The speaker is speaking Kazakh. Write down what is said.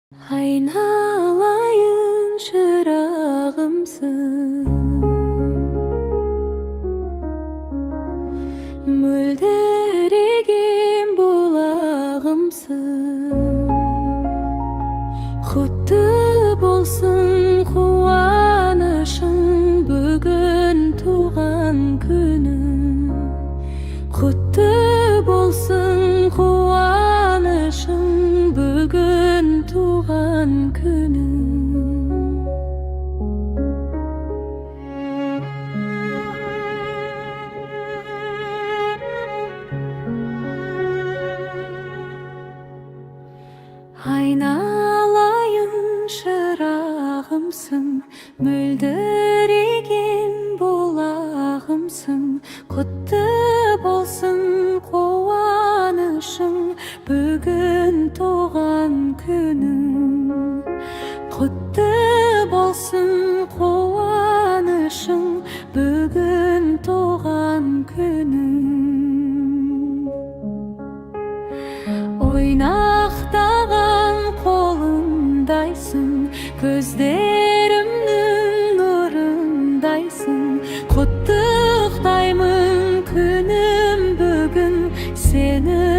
Aynalayın çırağımsın, mөлдіреген бұлағымсың. Құтты болсын қуанышың, бүгін туған күнің. Құтты болсын қуанышың, бүгін туған күнің. Айналайын шырағымсың, мөлдіреген бұлағымсың. Құтты болсын қуанышың, бүгін туған күнің. Құтты болсын қуанышың, бүгін туған күнің. Ойнақтаған қолымдайсың, көздерімнің нұрындайсың. Құттықтаймын күнім бүгін сені.